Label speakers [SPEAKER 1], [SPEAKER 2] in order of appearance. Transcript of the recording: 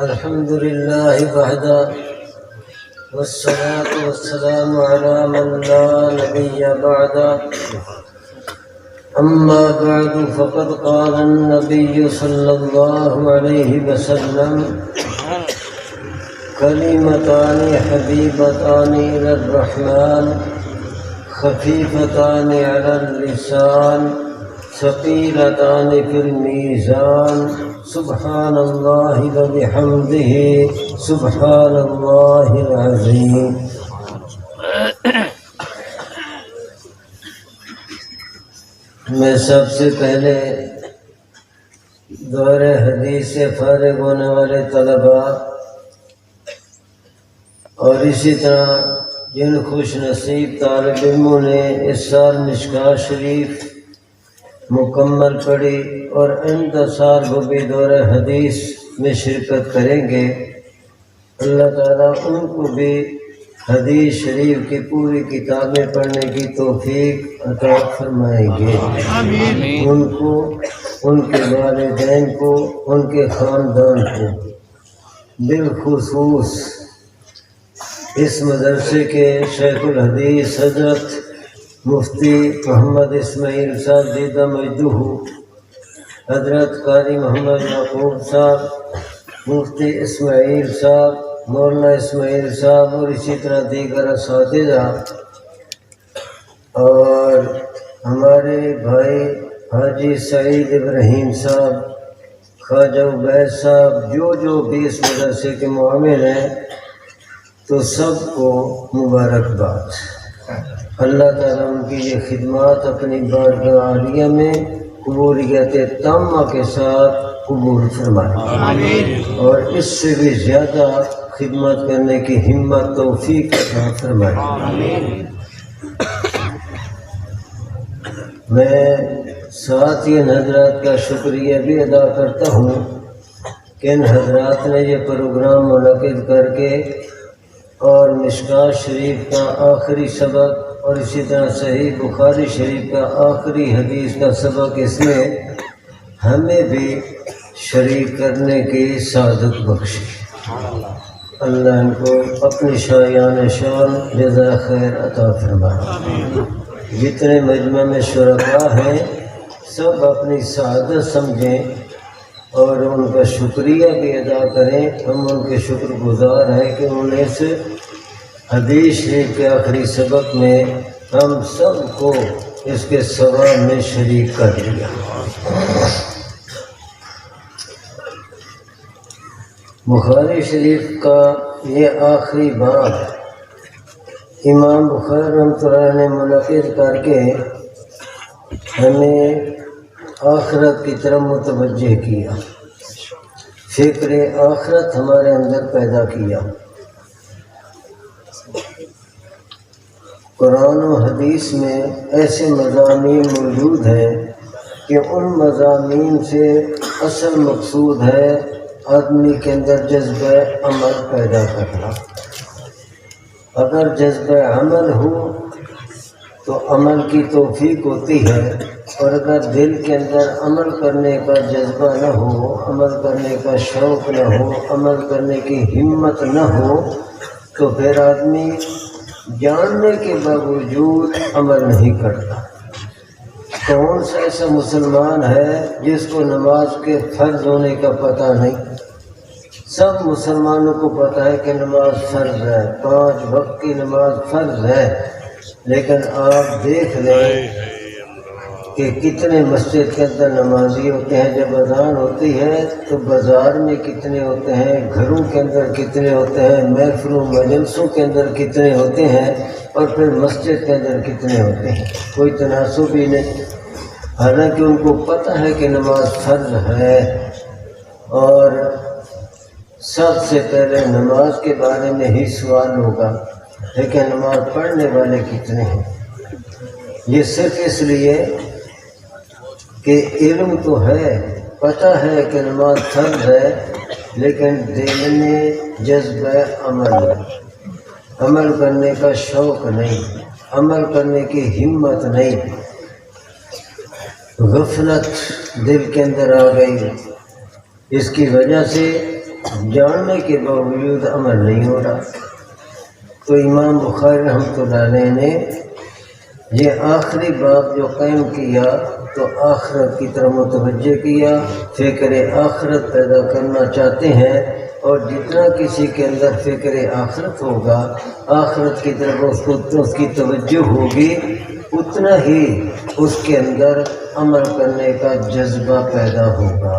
[SPEAKER 1] الحمد لله وحده والصلاة والسلام على من لا نبي بعده. أما بعد فقد قال النبي صلى الله عليه وسلم: كلمتان حبيبتان إلى الرحمن خفيفتان على اللسان ثقيلتان في الميزان سبحان الله وبحمده سبحان الله العظيم. میں سب سے پہلے دور حدیث سے فارغ ہونے والے طلباء اور اسی طرح جن خوش نصیب طالب علموں نے اس سال مشکوٰۃ شریف مکمل پڑھی اور آئندہ سال وہ بھی دور حدیث میں شرکت کریں گے، اللہ تعالیٰ ان کو بھی حدیث شریف کی پوری کتابیں پڑھنے کی توفیق عطا فرمائیں گے. ان کو، ان کے والدین کو، ان کے خاندان کو، بالخصوص اس مدرسے کے شیخ الحدیث حضرت مفتی محمد اسماعیل صاحب دیدہ مجدہ، حضرت قاری محمد یعقوب صاحب، مفتی اسماعیل صاحب، مولانا اسماعیل صاحب اور اسی طرح دیگر اساتذہ اور ہمارے بھائی حاجی سعید ابراہیم صاحب، خواجہ عبید صاحب، جو بھی اس مدرسے کے معامل ہیں، تو سب کو مبارکباد. اللہ تعالیٰ ان کی یہ خدمات اپنی بارگاہ عالیہ میں قبولیت تامہ کے ساتھ قبول فرمائے اور اس سے بھی زیادہ خدمت کرنے کی ہمت توفیق عطا فرمائے. میں ساتھ ان حضرات کا شکریہ بھی ادا کرتا ہوں کہ ان حضرات نے یہ پروگرام منعقد کر کے اور مشکوٰۃ شریف کا آخری سبق اور اسی طرح صحیح بخاری شریف کا آخری حدیث کا سبق اس میں ہمیں بھی شریک کرنے کی سعادت بخشی. اللہ ان کو اپنی شایان شان جزا خیر عطا فرمائے. جتنے مجمع میں شرکاء ہیں سب اپنی سعادت سمجھیں اور ان کا شکریہ بھی ادا کریں. ہم ان کے شکر گزار ہیں کہ انہوں نے اس حدیث شریف کے آخری سبق میں ہم سب کو اس کے ثواب میں شریک کر دیا. بخاری شریف کا یہ آخری باب امام بخاری رحمۃ اللہ نے منعقد کر کے ہمیں آخرت کی طرف متوجہ کیا، فکر آخرت ہمارے اندر پیدا کیا. قرآن و حدیث میں ایسے مضامین موجود ہیں کہ ان مضامین سے اصل مقصود ہے آدمی کے اندر جذبہ عمل پیدا کرنا. اگر جذبہ عمل ہو تو عمل کی توفیق ہوتی ہے، اور اگر دل کے اندر عمل کرنے کا جذبہ نہ ہو، عمل کرنے کا شوق نہ ہو، عمل کرنے کی ہمت نہ ہو، تو پھر آدمی جاننے کے باوجود عمل نہیں کرتا. کون سا ایسا مسلمان ہے جس کو نماز کے فرض ہونے کا پتہ نہیں؟ سب مسلمانوں کو پتہ ہے کہ نماز فرض ہے، 5 وقت کی نماز فرض ہے، لیکن آپ دیکھ لیں کہ کتنے مسجد کے اندر نمازی ہوتے ہیں. جب اذان ہوتی ہے تو بازار میں کتنے ہوتے ہیں، گھروں کے اندر کتنے ہوتے ہیں، محفلوں مجلسوں کے اندر کتنے ہوتے ہیں، اور پھر مسجد کے اندر کتنے ہوتے ہیں. کوئی تناسب ہی نہیں، حالانکہ ان کو پتہ ہے کہ نماز فرض ہے. اور سب سے پہلے نماز کے بارے میں ہی سوال ہوگا، لیکن نماز پڑھنے والے کتنے ہیں؟ یہ صرف اس لیے کہ علم تو ہے، پتہ ہے کہ نماز فرض ہے، لیکن دل میں جذبہ عمل کرنے کا شوق نہیں، عمل کرنے کی ہمت نہیں. غفلت دل کے اندر آ گئی. اس کی وجہ سے جاننے کے باوجود عمل نہیں ہو رہا۔ تو امام بخاری رحمۃ اللہ علیہ نے یہ آخری باب جو قائم کیا تو آخرت کی طرف متوجہ کیا، فکر آخرت پیدا کرنا چاہتے ہیں، اور جتنا کسی کے اندر فکر آخرت ہوگا، آخرت کی طرف اس کی توجہ ہوگی، اتنا ہی اس کے اندر عمل کرنے کا جذبہ پیدا ہوگا۔